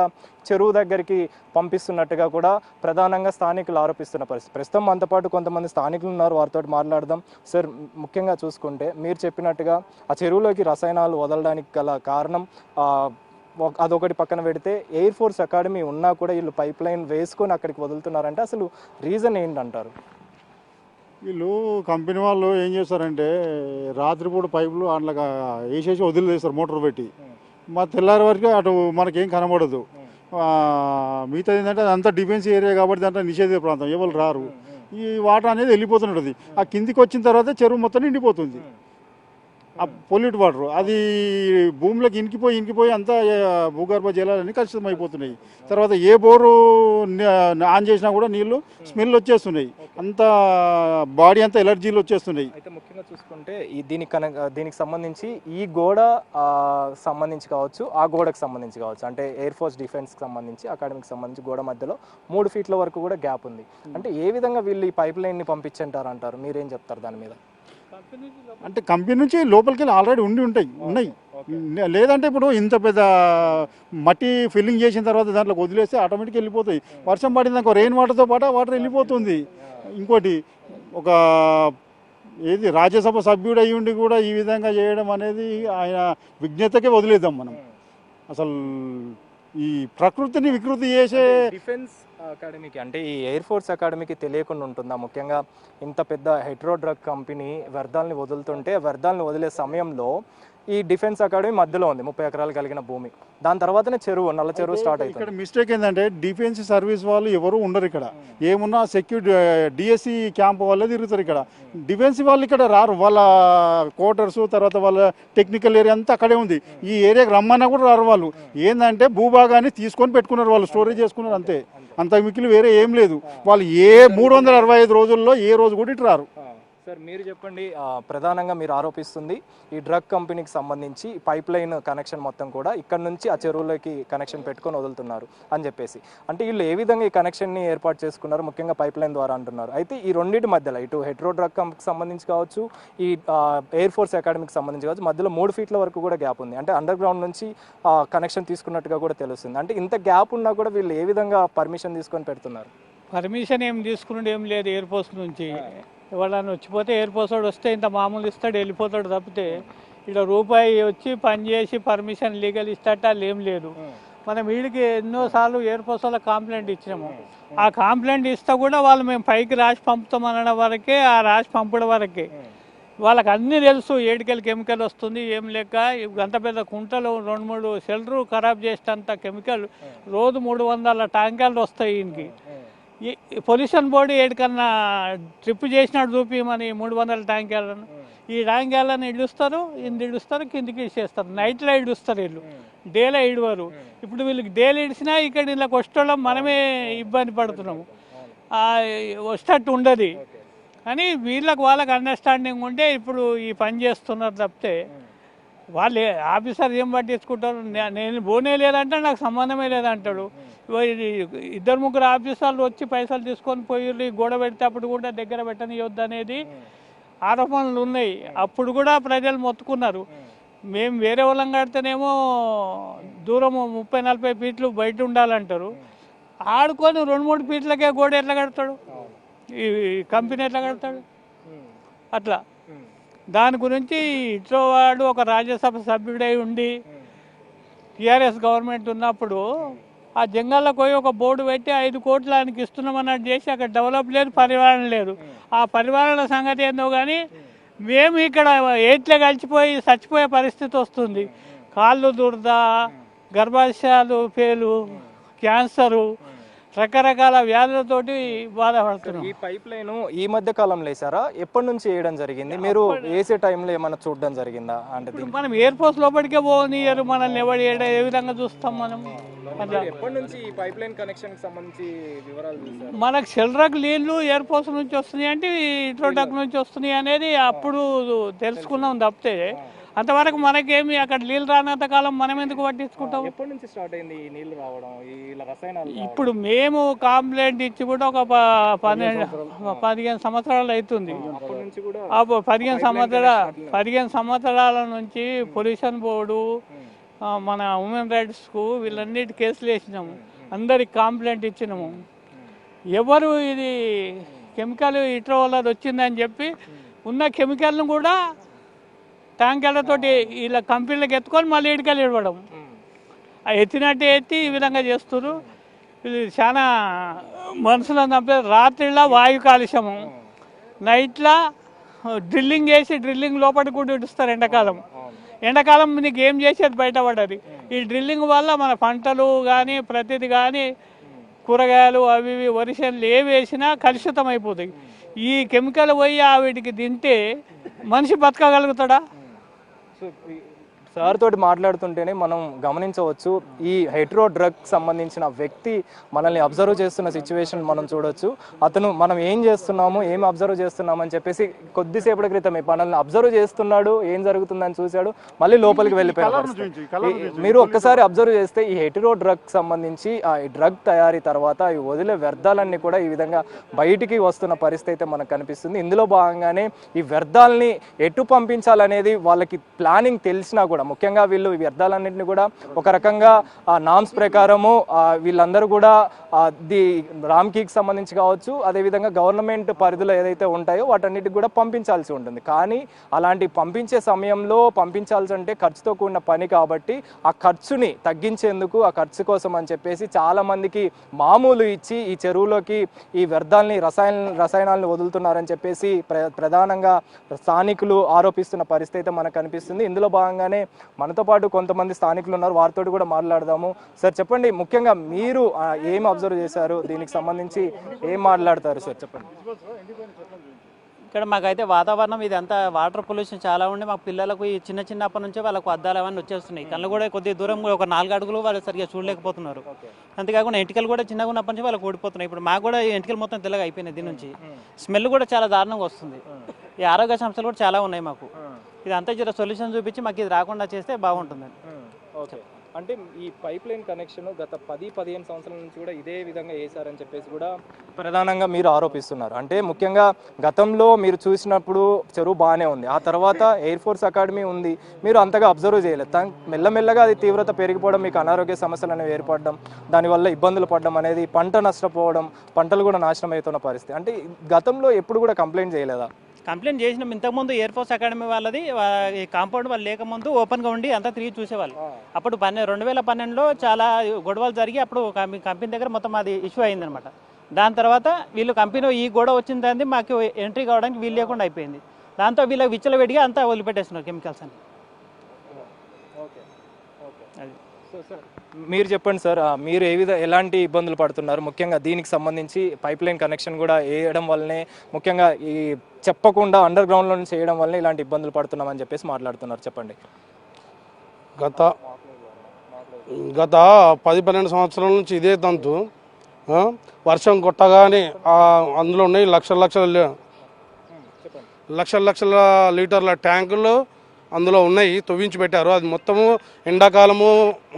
చెరువు దగ్గరికి పంపిస్తున్నట్టుగా కూడా ప్రధానంగా స్థానికులు ఆరోపిస్తున్న పరిస్థితి. ప్రస్తుతం మనతో పాటు కొంతమంది స్థానికులు ఉన్నారు, వారితో మాట్లాడదాం. సార్, ముఖ్యంగా చూసుకుంటే మీరు చెప్పినట్టుగా ఆ చెరువులోకి రసాయనాలు వదలడానికి గల కారణం అదొకటి పక్కన పెడితే ఎయిర్ ఫోర్స్ అకాడమీ ఉన్నా కూడా వీళ్ళు పైప్ లైన్ వేసుకొని అక్కడికి వదులుతున్నారంటే అసలు రీజన్ ఏంటంటారు? వీళ్ళు కంపెనీ వాళ్ళు ఏం చేస్తారంటే రాత్రిపూట పైపులు అట్లా వేసేసి వదిలేస్తారు మోటార్ పెట్టి. మా తెల్లారి వరకు అటు మనకేం కనబడదు. మిగతా ఏంటంటే అదంతా డిఫెన్స్ ఏరియా కాబట్టి దాంట్లో నిషేధిత ప్రాంతం, ఎవరు రారు. ఈ వాటర్ అనేది వెళ్ళిపోతుంటుంది. ఆ కిందికి వచ్చిన తర్వాత చెరువు మొత్తం నిండిపోతుంది. ఆ పొల్యూట్ వాటర్ అది భూమిలోకి ఇనికిపోయి అంతా భూగర్భ జలాలన్నీ కలుషితం అయిపోతున్నాయి. తర్వాత ఏ బోరు ఆన్ చేసినా కూడా నీళ్లు స్మెల్ వచ్చేస్తున్నాయి, అంతా బాడీ అంతా ఎలర్జీలు వచ్చేస్తున్నాయి. అయితే ముఖ్యంగా చూసుకుంటే దీనికి సంబంధించి ఈ గోడ సంబంధించి కావచ్చు, ఆ గోడకు సంబంధించి కావచ్చు, అంటే ఎయిర్ ఫోర్స్ డిఫెన్స్కి సంబంధించి అకాడమీకి సంబంధించి గోడ మధ్యలో 3 ఫీట్ల వరకు కూడా గ్యాప్ ఉంది. అంటే ఏ విధంగా వీళ్ళు ఈ పైప్ లైన్ని పంపించంటారు అంటారు? మీరేం చెప్తారు దాని మీద? అంటే కంపెనీ నుంచి లోపలికి వెళ్ళి ఆల్రెడీ ఉన్నాయి. లేదంటే ఇప్పుడు ఇంత పెద్ద మట్టి ఫిల్లింగ్ చేసిన తర్వాత దాంట్లో వదిలేస్తే ఆటోమేటిక్గా వెళ్ళిపోతాయి. వర్షం పడిందాక రెయిన్ వాటర్తో పాటు వాటర్ వెళ్ళిపోతుంది. ఇంకోటి ఒక రాజ్యసభ సభ్యుడు అయ్యి ఉండి కూడా ఈ విధంగా చేయడం అనేది ఆయన విజ్ఞతకే వదిలేద్దాం మనం. అసలు ఈ ప్రకృతిని వికృతి చేసే డిఫెన్స్ అకాడమీకి, అంటే ఈ ఎయిర్ ఫోర్స్ అకాడమీకి తెలియకుండా ఉంటుందా? ముఖ్యంగా ఇంత పెద్ద హెట్రో డ్రగ్ కంపెనీ వ్యర్థాలని వదులుతుంటే వ్యర్థాలను వదిలే సమయంలో ఈ డిఫెన్స్ అకాడమీ మధ్యలో ఉంది, 30 ఎకరాలు కలిగిన భూమి. దాని తర్వాతనే నల్ల చెరువు స్టార్ట్ అవుతుంది. ఇక్కడ మిస్టేక్ ఏంటంటే డిఫెన్స్ సర్వీస్ వాళ్ళు ఎవరు ఉండరు ఇక్కడ. ఏమున్నా సెక్యూరిటీ డిఎస్సి క్యాంప్ వాళ్ళే తిరుగుతారు ఇక్కడ. డిఫెన్స్ వాళ్ళు ఇక్కడ రారు. వాళ్ళ క్వార్టర్స్ తర్వాత వాళ్ళ టెక్నికల్ ఏరియా అంతా అక్కడే ఉంది. ఈ ఏరియాకి రమ్మన్నా కూడా రారు వాళ్ళు. ఏంటంటే భూభాగాన్ని తీసుకొని పెట్టుకున్నారు, వాళ్ళు స్టోరేజ్ చేసుకున్నారు అంతే. అంత మిక్కిలి వేరే ఏం లేదు. వాళ్ళు 365 రోజుల్లో ఏ రోజు కూడా ఇటు రారు. సార్, మీరు చెప్పండి. ప్రధానంగా మీరు ఆరోపిస్తుంది ఈ డ్రగ్ కంపెనీకి సంబంధించి పైప్ లైన్ కనెక్షన్ మొత్తం కూడా ఇక్కడ నుంచి ఆ చెరువులోకి కనెక్షన్ పెట్టుకొని వదులుతున్నారు అని చెప్పేసి. అంటే వీళ్ళు ఏ విధంగా ఈ కనెక్షన్ని ఏర్పాటు చేసుకున్నారు? ముఖ్యంగా పైప్ లైన్ ద్వారా అంటున్నారు. అయితే ఈ రెండింటి మధ్యలో ఇటు హెట్రో డ్రగ్ కంపెనీకి సంబంధించి కావచ్చు, ఈ ఎయిర్ ఫోర్స్ అకాడమీకి సంబంధించి కావచ్చు, మధ్యలో 3 ఫీట్ల వరకు కూడా గ్యాప్ ఉంది. అంటే అండర్ గ్రౌండ్ నుంచి కనెక్షన్ తీసుకున్నట్టుగా కూడా తెలుస్తుంది. అంటే ఇంత గ్యాప్ ఉన్నా కూడా వీళ్ళు ఏ విధంగా పర్మిషన్ తీసుకొని పెడుతున్నారు? పర్మిషన్ ఏం తీసుకున్నాడు ఏం లేదు. ఎయిర్ ఫోర్స్ నుంచి ఎవరైనా వచ్చిపోతే ఎయిర్ ఫోర్స్ వాడు వస్తే ఇంత మామూలు ఇస్తాడు, వెళ్ళిపోతాడు తప్పితే ఇక్కడ రూపాయి వచ్చి పని చేసి పర్మిషన్ లీగల్ ఇస్తాట ఏం లేదు. మనం వీడికి ఎన్నోసార్లు ఎయిర్ ఫోర్స్ వాళ్ళకి కంప్లైంట్ ఇచ్చినాము. ఆ కంప్లైంట్ ఇస్తే కూడా వాళ్ళు మేము పైకి రాసి పంపుతాం అనడం వరకే, ఆ రాసి పంపడం వరకే. వాళ్ళకి అన్నీ తెలుసు ఏడికెళ్ళి కెమికల్ వస్తుంది ఏం లేక. అంత పెద్ద కుంటలు 2-3 సెల్లు ఖరాబ్ చేసేంత కెమికల్ రోజు 300 ట్యాంకర్లు వస్తాయి ఈయనకి. ఈ పొల్యూషన్ బోర్డు ఏడికన్నా ట్రిప్ చేసినట్టు చూపించమని 300 ట్యాంకర్లను, ఈ ట్యాంకర్లను ఇడుస్తారు, కిందికి ఇచ్చేస్తారు. నైట్లో ఇడుస్తారు వీళ్ళు, డేలో ఇడవరు. ఇప్పుడు వీళ్ళకి డేలో ఇడిచినా ఇక్కడ వీళ్ళకి వచ్చేటోళ్ళం మనమే ఇబ్బంది పడుతున్నాము. వచ్చేటట్టు ఉండదు. కానీ వాళ్ళకి అండర్స్టాండింగ్ ఉంటే ఇప్పుడు ఈ పని చేస్తున్నారు తప్పితే వాళ్ళు ఆఫీసర్ ఏం పట్టించుకుంటారు? నేను పోనే లేదంటే నాకు సంబంధమే లేదంటాడు. 2-3 ఆఫీసర్లు వచ్చి పైసలు తీసుకొని పోయి గోడ పెడితే అప్పుడు కూడా దగ్గర పెట్టనియొద్దు అనేది ఆరోపణలు ఉన్నాయి. అప్పుడు కూడా ప్రజలు మొత్తుకున్నారు. మేము వేరే వాళ్ళం కడితేనేమో దూరం 30-40 ఫీట్లు బయట ఉండాలంటారు. ఆడుకొని 2-3 ఫీట్లకే గోడ ఎట్లా కడతాడు? ఈ కంపెనీ ఎట్లా కడతాడు? అట్లా దాని గురించి ఇట్లా వాడు ఒక రాజ్యసభ సభ్యుడై ఉండి టీఆర్ఎస్ గవర్నమెంట్ ఉన్నప్పుడు ఆ జంగల్లోకి పోయి ఒక బోర్డు పెట్టి 5 కోట్లు ఆయనకి ఇస్తున్నామన్నట్టు చేసి అక్కడ డెవలప్ లేదు, పరిపాలన లేదు. ఆ పరిపాలన సంగతి ఏందో కానీ మేము ఇక్కడ ఏట్లో కలిసిపోయి చచ్చిపోయే పరిస్థితి వస్తుంది. కాళ్ళు దురద, గర్భాశయాలు పేలు, క్యాన్సరు, రకరకాల వ్యాధులతోటి బాధపడుతున్నాం. ఈ పైప్ లైన్ ఈ మధ్య కాలంలో వేసారా? ఎప్పటి నుంచి వేయడం జరిగింది? మీరు వేసే టైంలో ఏమైనా చూడడం జరిగిందా? అంటే మనం ఎయిర్ ఫోర్స్ లోపలికే పోనీయరు, మనల్ని ఎవరు ఏ విధంగా చూస్తాం మనం? అట్లా ఎప్పటి నుంచి ఈ పైప్ లైన్ కనెక్షన్ సంబంధించి వివరాలు చూసారు? మనకు చెల్రకు నీళ్లు ఎయిర్ ఫోర్స్ నుంచి వస్తున్నాయి అంటే ఇట్రోడక్ నుంచి వస్తున్నాయి అనేది అప్పుడు తెలుసుకున్నాం తప్పితే అంతవరకు మనకేమి అక్కడ నీళ్ళు రానంత కాలం మనం ఎందుకు పట్టించుకుంటాం? ఎప్పటి నుంచి స్టార్ట్ అయింది ఈ నీళ్లు రావడం, ఈ ఇలా రసాయనాలు రావడం? ఇప్పుడు మేము కంప్లైంట్ ఇచ్చి కూడా ఒక 15 సంవత్సరాలు అవుతుంది. అప్పటి నుంచి కూడా 15 సంవత్సరాల నుంచి పొల్యూషన్ బోర్డు, మన ఉమెన్ రైట్స్కు వీళ్ళన్నిటి కేసులు వేసినాము, అందరికి కంప్లైంట్ ఇచ్చినాము. ఎవరు ఇది కెమికల్ ఇట్ర వల్లది వచ్చిందని చెప్పి ఉన్న కెమికల్ను కూడా ట్యాంకర్లతోటి ఇలా కంపెనీలకు ఎత్తుకొని మళ్ళీ ఇటుకలు ఇవ్వడం, ఎత్తినట్టు ఎత్తి ఈ విధంగా చేస్తున్నారు. ఇది చాలా మనుషులను చంపే. రాత్రిలో వాయు కాలుష్యము, నైట్లో డ్రిల్లింగ్ వేసి డ్రిల్లింగ్ లోపలికి కూడా ఇడుస్తారు. ఎండాకాలం నీకు ఏం చేసేది బయటపడ్డది. ఈ డ్రిల్లింగ్ వల్ల మన పంటలు కానీ ప్రతిది కానీ కూరగాయలు అవి ఇవి వరిసేనులు ఏవి వేసినా కలుషితం అయిపోతాయి. ఈ కెమికల్ పోయి వీటికి తింటే మనిషి బతకగలుగుతాడా? సార్ తోటి మాట్లాడుతుంటేనే మనం గమనించవచ్చు, ఈ హెట్రో డ్రగ్ సంబంధించిన వ్యక్తి మనల్ని అబ్జర్వ్ చేస్తున్న సిచ్యువేషన్ మనం చూడొచ్చు. అతను మనం ఏం చేస్తున్నాము, ఏం అబ్జర్వ్ చేస్తున్నామని చెప్పేసి కొద్దిసేపటి క్రితమే మనల్ని అబ్జర్వ్ చేస్తున్నాడు, ఏం జరుగుతుందని చూశాడు, మళ్ళీ లోపలికి వెళ్ళిపోయాడు. మీరు ఒక్కసారి అబ్జర్వ్ చేస్తే ఈ హెట్రో డ్రగ్ సంబంధించి ఆ డ్రగ్ తయారీ తర్వాత ఈ వదిలే వ్యర్థాలన్నీ కూడా ఈ విధంగా బయటికి వస్తున్న పరిస్థితి అయితే మనకు కనిపిస్తుంది. ఇందులో భాగంగానే ఈ వ్యర్థాలని ఎటు పంపించాలనేది వాళ్ళకి ప్లానింగ్ తెలిసినా కూడా, ముఖ్యంగా వీళ్ళు ఈ వ్యర్థాలన్నింటినీ కూడా ఒక రకంగా నామ్స్ ప్రకారము వీళ్ళందరూ కూడా ది రామ్కీకి సంబంధించి కావచ్చు, అదేవిధంగా గవర్నమెంట్ పరిధిలో ఏదైతే ఉంటాయో వాటన్నిటికి కూడా పంపించాల్సి ఉంటుంది. కానీ అలాంటి పంపించే సమయంలో పంపించాల్సి అంటే ఖర్చుతో కూడిన పని కాబట్టి ఆ ఖర్చుని తగ్గించేందుకు, ఆ ఖర్చు కోసం అని చెప్పేసి చాలామందికి మామూలు ఇచ్చి ఈ చెరువులోకి ఈ వ్యర్థాలని రసాయనాలను వదులుతున్నారని చెప్పేసి ప్రధానంగా స్థానికులు ఆరోపిస్తున్న పరిస్థితి అయితే మనకు కనిపిస్తుంది. ఇందులో భాగంగానే మనతో పాటు కొంతమంది స్థానికులు ఉన్నారు, వారితో కూడా మాట్లాడదాము. సార్ చెప్పండి, ముఖ్యంగా మీరు ఏం అబ్జర్వ్ చేశారు, దీనికి సంబంధించి ఏం మాట్లాడతారు సార్ చెప్పండి. ఇక్కడ మాకైతే వాతావరణం ఇదంతా వాటర్ పొల్యూషన్ చాలా ఉండి మాకు పిల్లలకు ఈ చిన్నప్పటి నుంచే వాళ్ళకు అద్దాలు అవన్నీ వచ్చేస్తున్నాయి. కళ్ళు కూడా కొద్ది దూరం ఒక 4 అడుగులు వాళ్ళు సరిగ్గా చూడలేకపోతున్నారు. అంతేకాకుండా ఎంటికలు కూడా చిన్నగా ఉన్నప్పటి నుంచి వాళ్ళకి ఓడిపోతున్నాయి. ఇప్పుడు మాకు కూడా ఎంటికలు మొత్తం తెల్లగా అయిపోయినాయి. దీని నుంచి స్మెల్ కూడా చాలా దారుణంగా వస్తుంది. ఈ ఆరోగ్య సమస్యలు కూడా చాలా ఉన్నాయి మాకు. ఇదంతా జర సొల్యూషన్ చూపించి మాకు ఇది రాకుండా చేస్తే బాగుంటుందని. ఓకే, అంటే ఈ పైప్ లైన్ కనెక్షన్ గత 10-15 సంవత్సరాల నుంచి కూడా ఇదే విధంగా వేశారని చెప్పేసి కూడా ప్రధానంగా మీరు ఆరోపిస్తున్నారు. అంటే ముఖ్యంగా గతంలో మీరు చూసినప్పుడు చెరువు బాగానే ఉంది, ఆ తర్వాత ఎయిర్ ఫోర్స్ అకాడమీ ఉంది, మీరు అంతగా అబ్జర్వ్ చేయలేదు. మెల్లమెల్లగా అది తీవ్రత పెరిగిపోవడం, మీకు అనారోగ్య సమస్యలు అనేవి ఏర్పడడం, దానివల్ల ఇబ్బందులు పడడం అనేది, పంట నష్టపోవడం, పంటలు కూడా నాశనం అవుతున్న పరిస్థితి. అంటే గతంలో ఎప్పుడు కూడా కంప్లైంట్ చేయలేదా? కంప్లైంట్ చేసినాం. ఇంతకుముందు ఎయిర్ ఫోర్స్ అకాడమీ వాళ్ళది ఈ కాంపౌండ్ వాళ్ళు లేకముందు ఓపెన్గా ఉండి అంతా తిరిగి చూసేవాళ్ళు. అప్పుడు 2012లో చాలా గొడవలు జరిగి అప్పుడు కంపెనీ దగ్గర మొత్తం అది ఇష్యూ అయిందనమాట. దాని తర్వాత వీళ్ళు కంపెనీ ఈ గొడవ వచ్చిన దాన్ని మాకు ఎంట్రీ కావడానికి వీలు లేకుండా అయిపోయింది. దాంతో వీళ్ళకి విచ్చలవిడిగా అంతా వదిలిపెట్టేస్తున్నారు కెమికల్స్ అని. మీరు చెప్పండి సార్, మీరు ఎలాంటి ఇబ్బందులు పడుతున్నారు? ముఖ్యంగా దీనికి సంబంధించి పైప్ లైన్ కనెక్షన్ కూడా వేయడం వల్లనే, ముఖ్యంగా ఈ చెప్పకుండా అండర్ గ్రౌండ్లో నుంచి వేయడం వల్లనే ఇలాంటి ఇబ్బందులు పడుతున్నామని చెప్పేసి మాట్లాడుతున్నారు. చెప్పండి. గత 10-12 సంవత్సరాల నుంచి ఇదే తంతు. వర్షం కొట్టగానే అందులో ఉన్నాయి లక్షల లీటర్ల ట్యాంకులు అందులో ఉన్నాయి, తవ్వించి పెట్టారు. అది మొత్తము ఎండాకాలము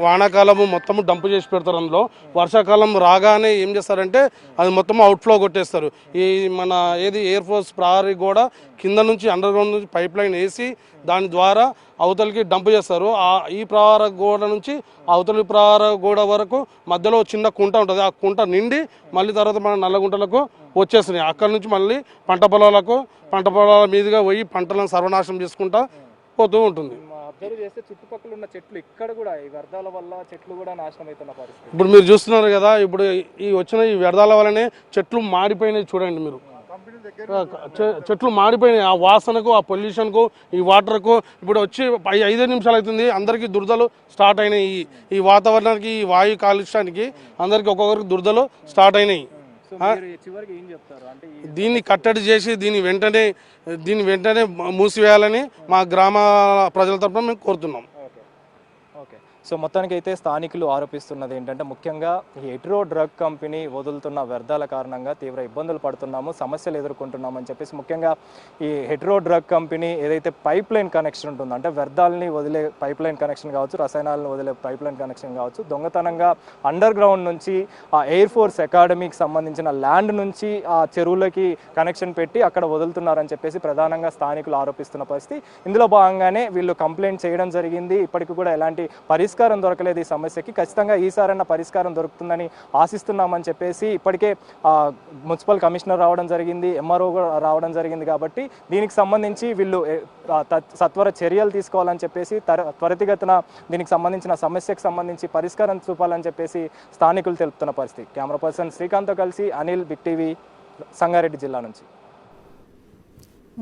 వానాకాలము మొత్తము డంప్ చేసి పెడతారు. అందులో వర్షాకాలం రాగానే ఏం చేస్తారంటే అది మొత్తము అవుట్ఫ్లో కొట్టేస్తారు. ఈ మన ఎయిర్ ఫోర్స్ ప్రహరీ కూడా కింద నుంచి అండర్ గ్రౌండ్ నుంచి పైప్ లైన్ వేసి దాని ద్వారా అవతలికి డంప్ చేస్తారు. ఈ ప్రహార గోడ నుంచి అవతలి ప్రహార గోడ వరకు మధ్యలో చిన్న కుంట ఉంటుంది. ఆ కుంట నిండి మళ్ళీ తర్వాత మన నల్లగుంటలకు వచ్చేస్తున్నాయి. అక్కడ నుంచి మళ్ళీ పంట పొలాల మీదుగా పోయి పంటలను సర్వనాశనం చేసుకుంటా పోతూ ఉంటుంది. అబ్జర్వ్ చేస్తే చుట్టుపక్కల ఉన్న చెట్లు ఇక్కడ కూడా ఈ వ్యర్థాల వల్ల చెట్లు కూడా నాశనం అవుతున్న పరిస్థితి. ఇప్పుడు మీరు చూస్తున్నారు కదా, ఇప్పుడు వచ్చిన ఈ వ్యర్థాల వల్లనే చెట్లు మాడిపోయినాయి. చూడండి మీరు, చెట్లు మాడిపోయినాయి. ఆ వాసనకు, ఆ పొల్యూషన్కు, ఈ వాటర్కు ఇప్పుడు వచ్చి 5 నిమిషాలు అవుతుంది, అందరికీ దురదలు స్టార్ట్ అయినాయి. ఈ వాతావరణానికి, ఈ వాయు కాలుష్యానికి అందరికీ ఒక్కొక్కరికి దురదలు స్టార్ట్ అయినాయి. దీన్ని కట్టడి చేసి దీన్ని వెంటనే మూసివేయాలని మా గ్రామ ప్రజల తరఫున మేము కోరుతున్నాం. ఓకే, సో మొత్తానికి అయితే స్థానికులు ఆరోపిస్తున్నది ఏంటంటే ముఖ్యంగా ఈ హెటిరో డ్రగ్ కంపెనీ వదులుతున్న వ్యర్థాల కారణంగా తీవ్ర ఇబ్బందులు పడుతున్నాము, సమస్యలు ఎదుర్కొంటున్నామని చెప్పేసి ముఖ్యంగా ఈ హెటిరో డ్రగ్ కంపెనీ ఏదైతే పైప్ లైన్ కనెక్షన్ ఉంటుందో అంటే వ్యర్థాలని వదిలే పైప్ లైన్ కనెక్షన్ కావచ్చు, రసాయనాలను వదిలే పైప్ లైన్ కనెక్షన్ కావచ్చు, దొంగతనంగా అండర్ గ్రౌండ్ నుంచి ఆ ఎయిర్ ఫోర్స్ అకాడమీకి సంబంధించిన ల్యాండ్ నుంచి ఆ చెరువులకి కనెక్షన్ పెట్టి అక్కడ వదులుతున్నారని చెప్పేసి ప్రధానంగా స్థానికులు ఆరోపిస్తున్న పరిస్థితి. ఇందులో భాగంగానే వీళ్ళు కంప్లైంట్ చేయడం జరిగింది. ఇప్పటికి కూడా ఎలాంటి పరిష్కారం దొరకలేదు ఈ సమస్యకి. ఖచ్చితంగా ఈసారన్న పరిష్కారం దొరుకుతుందని ఆశిస్తున్నామని చెప్పేసి ఇప్పటికే మున్సిపల్ కమిషనర్ రావడం జరిగింది, ఎంఆర్ఓ రావడం జరిగింది. కాబట్టి దీనికి సంబంధించి వీళ్ళు సత్వర చర్యలు తీసుకోవాలని చెప్పేసి త్వరితగతిన దీనికి సంబంధించిన సమస్యకు సంబంధించి పరిష్కారం చూపాలని చెప్పేసి స్థానికులు తెలుపుతున్న పరిస్థితి. కెమెరా పర్సన్ శ్రీకాంత్తో కలిసి అనిల్, బిగ్ టీవీ, సంగారెడ్డి జిల్లా నుంచి.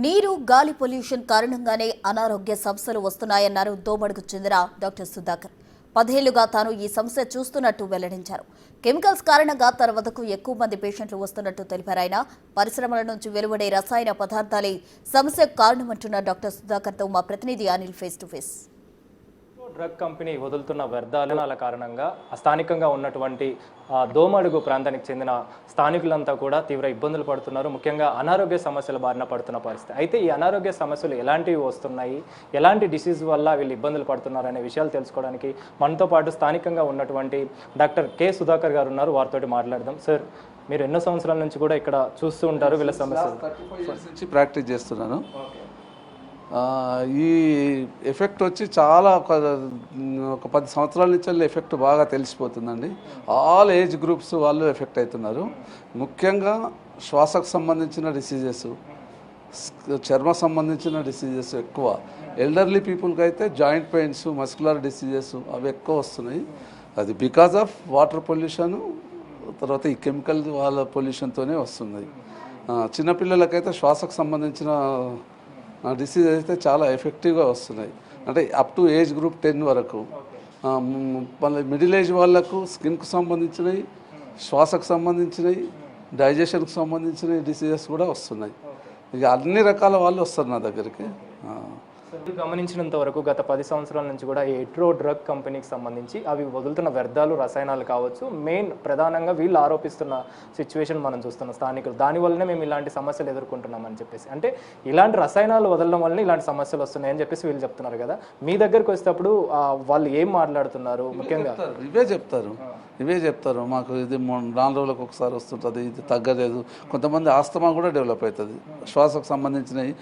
నీరు, గాలి పొల్యూషన్ కారణంగానే అనారోగ్య సమస్యలు వస్తున్నాయన్నారు దోమడుకు చెందిన డాక్టర్ సుధాకర్. 10 ఏళ్లుగా తాను ఈ సమస్య చూస్తున్నట్టు వెల్లడించారు. కెమికల్స్ కారణంగా తన వద్దకు ఎక్కువ మంది పేషెంట్లు వస్తున్నట్టు తెలిపారు ఆయన. పరిశ్రమల నుంచి వెలువడే రసాయన పదార్థాలే సమస్యకు కారణమంటున్న డాక్టర్ సుధాకర్తో మా ప్రతినిధి Anil face to face. Drug company వదులుతున్న వ్యర్థాల కారణంగా స్థానికంగా ఉన్నటువంటి దోమడుగు ప్రాంతానికి చెందిన స్థానికులంతా కూడా తీవ్ర ఇబ్బందులు పడుతున్నారు. ముఖ్యంగా అనారోగ్య సమస్యల బారిన పడుతున్న పరిస్థితి. అయితే ఈ అనారోగ్య సమస్యలు ఎలాంటివి వస్తున్నాయి, ఎలాంటి డిసీజ్ వల్ల వీళ్ళు ఇబ్బందులు పడుతున్నారు అనే విషయాలు తెలుసుకోవడానికి మనతో పాటు స్థానికంగా ఉన్నటువంటి డాక్టర్ కె సుధాకర్ గారు ఉన్నారు. వారితో మాట్లాడదాం. సార్, మీరు ఎన్నో సంవత్సరాల నుంచి కూడా ఇక్కడ చూస్తూ ఉంటారు వీళ్ళ సమస్యలు? 35 years నుంచి ప్రాక్టీస్ చేస్తున్నాను. ఈ ఎఫెక్ట్ వచ్చి చాలా ఒక 10 సంవత్సరాల నుంచి ఎఫెక్ట్ బాగా తెలిసిపోతుందండి. ఆల్ ఏజ్ గ్రూప్స్ వాళ్ళు ఎఫెక్ట్ అవుతున్నారు. ముఖ్యంగా శ్వాసకు సంబంధించిన డిసీజెస్, చర్మ సంబంధించిన డిసీజెస్ ఎక్కువ. ఎల్డర్లీ పీపుల్కి అయితే జాయింట్ పెయిన్స్, మస్కులర్ డిసీజెస్ అవి ఎక్కువ వస్తున్నాయి. అది బికాజ్ ఆఫ్ వాటర్ పొల్యూషన్, తర్వాత ఈ కెమికల్ వాళ్ళ పొల్యూషన్తోనే వస్తుంది. చిన్నపిల్లలకైతే శ్వాసకు సంబంధించిన డిసీజ్ అయితే చాలా ఎఫెక్టివ్గా వస్తున్నాయి. అంటే అప్ టు ఏజ్ గ్రూప్ 10 వరకు. మళ్ళీ మిడిల్ ఏజ్ వాళ్ళకు స్కిన్కు సంబంధించినవి, శ్వాసకు సంబంధించినవి, డైజెషన్కి సంబంధించిన డిసీజెస్ కూడా వస్తున్నాయి. ఇక అన్ని రకాల వాళ్ళు వస్తారు నా దగ్గరికి. గమనించినంత వరకు గత 10 సంవత్సరాల నుంచి కూడా ఈ హెటిరో డ్రగ్ కంపెనీకి సంబంధించి అవి వదులుతున్న వ్యర్థాలు, రసాయనాలు కావచ్చు, ప్రధానంగా వీళ్ళు ఆరోపిస్తున్న సిచ్యువేషన్ మనం చూస్తున్నాం స్థానికులు. దానివల్లనే మేము ఇలాంటి సమస్యలు ఎదుర్కొంటున్నామని చెప్పేసి, అంటే ఇలాంటి రసాయనాలు వదలడం వల్లనే ఇలాంటి సమస్యలు వస్తున్నాయని చెప్పేసి వీళ్ళు చెప్తున్నారు కదా. మీ దగ్గరకు వచ్చేటప్పుడు వాళ్ళు ఏం మాట్లాడుతున్నారు? ముఖ్యంగా ఇవే చెప్తారు. మాకు ఇది 4 రోజులకు ఒకసారి వస్తుంటుంది, ఇది తగ్గలేదు. కొంతమంది ఆస్తమా కూడా డెవలప్ అవుతుంది. శ్వాసకు సంబంధించినవి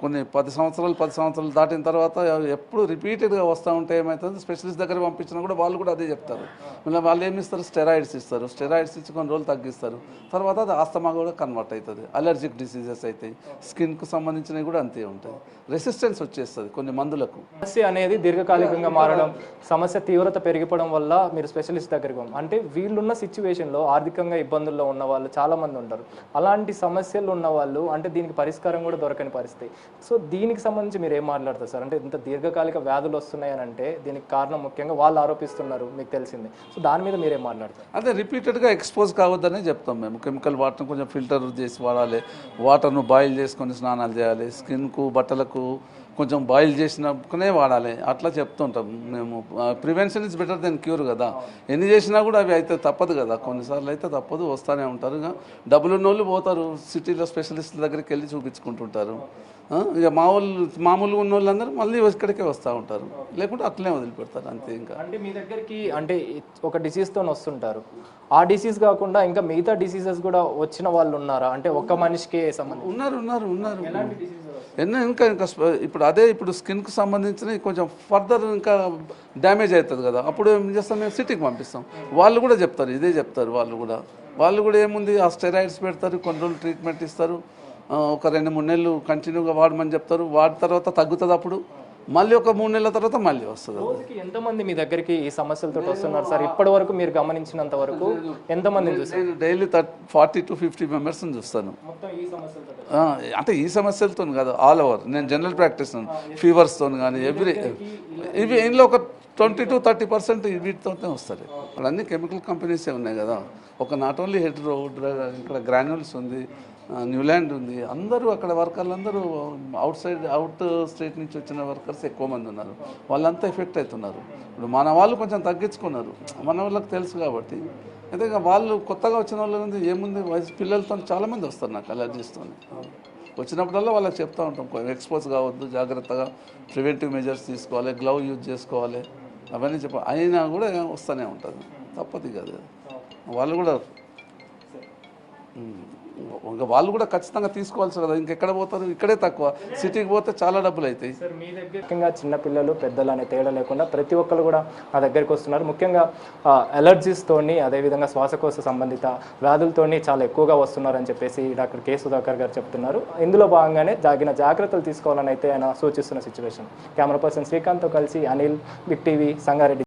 కొన్ని 10 సంవత్సరాలు దాటిన తర్వాత ఎప్పుడు రిపీటెడ్గా వస్తూ ఉంటే ఏమవుతుంది, స్పెషలిస్ట్ దగ్గర పంపించినా కూడా వాళ్ళు కూడా అదే చెప్తారు. మళ్ళీ వాళ్ళు ఏమి ఇస్తారు, స్టెరాయిడ్స్ ఇస్తారు. స్టెరాయిడ్స్ ఇచ్చి కొన్ని రోజులు తగ్గిస్తారు. తర్వాత అది ఆస్తమా కూడా కన్వర్ట్ అవుతుంది. అలర్జిక్ డిసీజెస్ అవుతాయి. స్కిన్కు సంబంధించినవి కూడా అంతే ఉంటాయి. రెసిస్టెన్స్ వచ్చేస్తుంది కొన్ని మందులకు. సమస్య అనేది దీర్ఘకాలికంగా మారడం, సమస్య తీవ్రత పెరిగిపోవడం వల్ల మీరు స్పెషలిస్ట్ దగ్గరికి అంటే వీళ్ళున్న సిచ్యువేషన్లో ఆర్థికంగా ఇబ్బందుల్లో ఉన్న వాళ్ళు చాలామంది ఉంటారు. అలాంటి సమస్యలు ఉన్న వాళ్ళు అంటే దీనికి పరిష్కారం కూడా దొరకని పరిస్థితి. సో దీనికి సంబంధించి మీరు ఏం మాట్లాడతారు సార్? అంటే ఇంత దీర్ఘకాలిక వ్యాధులు వస్తున్నాయని అంటే దీనికి కారణం ముఖ్యంగా వాళ్ళు ఆరోపిస్తున్నారు, మీకు తెలిసిందే. సో దాని మీద మీరేం మాట్లాడతారు? అదే రిపీటెడ్గా ఎక్స్పోజ్ కావద్దనే చెప్తాం మేము. కెమికల్ వాటర్ని కొంచెం ఫిల్టర్ చేసి వాడాలి. వాటర్ను బాయిల్ చేసుకొని స్నానాలు చేయాలి. స్కిన్కు, బట్టలకు కొంచెం బాయిల్ చేసినప్పుడే వాడాలి. అట్లా చెప్తుంటాం మేము. Prevention is better than cure కదా. ఎన్ని చేసినా కూడా అవి అయితే తప్పదు కదా. కొన్నిసార్లు అయితే తప్పదు, వస్తూనే ఉంటారు. డబ్బులు ఉన్నోళ్ళు పోతారు సిటీలో స్పెషలిస్టుల దగ్గరికి వెళ్ళి చూపించుకుంటుంటారు. ఇక మామూలుగా ఉన్న వాళ్ళందరూ మళ్ళీ ఇక్కడికే వస్తూ ఉంటారు, లేకుంటే అట్లనే వదిలిపెడతారు అంతే. ఇంకా అంటే మీ దగ్గరికి అంటే ఒక డిసీజ్తో వస్తుంటారు, ఆ డిసీజ్ కాకుండా ఇంకా మిగతా డిసీజెస్ కూడా వచ్చిన వాళ్ళు ఉన్నారా? అంటే ఒక్క మనిషికి సంబంధించి ఉన్నారు. ఇంకా ఇప్పుడు స్కిన్కు సంబంధించిన కొంచెం ఫర్దర్ ఇంకా డ్యామేజ్ అవుతుంది కదా. అప్పుడు ఏం చేస్తాం, మేము సిటీకి పంపిస్తాం. వాళ్ళు కూడా చెప్తారు, ఇదే చెప్తారు. వాళ్ళు కూడా ఏముంది, ఆ స్టెరాయిడ్స్ పెడతారు, కొన్ని రోజులు ట్రీట్మెంట్ ఇస్తారు. ఒక 2-3 నెలలు కంటిన్యూగా వాడమని చెప్తారు. వాడిన తర్వాత తగ్గుతుంది. అప్పుడు మళ్ళీ ఒక 3 నెలల తర్వాత మళ్ళీ వస్తుంది. రోజుకి ఎంతమంది మీ దగ్గరికి ఈ సమస్యలతో వస్తున్నారు సార్? ఇప్పటి వరకు మీరు గమనించినంత వరకు ఎంతమంది చూస్తారు? డైలీ 40 to 50 మెంబర్స్ని చూస్తాను. అంటే ఈ సమస్యలతో కాదు, ఆల్ ఓవర్. నేను జనరల్ ప్రాక్టీస్ ఫీవర్స్తో కానీ ఇవి ఇందులో ఒక 20 to 30% వీటితోనే వస్తారు. అన్నీ కెమికల్ కంపెనీసే ఉన్నాయి కదా. ఒక నాట్ ఓన్లీ హెట్రో ఇక్కడ గ్రాన్యూల్స్ ఉంది, న్యూల్యాండ్ ఉంది. అందరూ అక్కడ వర్కర్లందరూ అవుట్ స్టేట్ నుంచి వచ్చిన వర్కర్స్ ఎక్కువ మంది ఉన్నారు. వాళ్ళంతా ఎఫెక్ట్ అవుతున్నారు. ఇప్పుడు మన వాళ్ళు కొంచెం తగ్గించుకున్నారు, మన వాళ్ళకి తెలుసు కాబట్టి. అయితే ఇక వాళ్ళు కొత్తగా వచ్చిన వాళ్ళు ఏముంది, వయసు పిల్లలతో చాలామంది వస్తారు నాకు అలర్జీస్తో. వచ్చినప్పుడల్లా వాళ్ళకి చెప్తూ ఉంటాం, ఎక్స్పోజ్ కావద్దు, జాగ్రత్తగా ప్రివెంటివ్ మెజర్స్ తీసుకోవాలి, గ్లవ్ యూజ్ చేసుకోవాలి, అవన్నీ అయినా కూడా వస్తూనే ఉంటుంది. తప్పదు కదా, వాళ్ళు కూడా ఇంకా వాళ్ళు కూడా ఖచ్చితంగా తీసుకోవాల్సి కదా. ఇంకెక్కడ పోతారు, ఇక్కడే తక్కువ, సిటీకి పోతే చాలా డబ్బులు అవుతాయి. ముఖ్యంగా చిన్నపిల్లలు పెద్దలు అనే తేడా లేకుండా ప్రతి ఒక్కరు కూడా మా దగ్గరికి వస్తున్నారు. ముఖ్యంగా అలర్జీస్తోని అదేవిధంగా శ్వాసకోశ సంబంధిత వ్యాధులతోని చాలా ఎక్కువగా వస్తున్నారని చెప్పేసి డాక్టర్ కె సుధాకర్ గారు చెప్తున్నారు. ఇందులో భాగంగానే తగిన జాగ్రత్తలు తీసుకోవాలని అయితే ఆయన సూచిస్తున్న సిచ్యువేషన్. కెమెరా పర్సన్ శ్రీకాంత్తో కలిసి అనిల్, బిగ్ టీవీ, సంగారెడ్డి.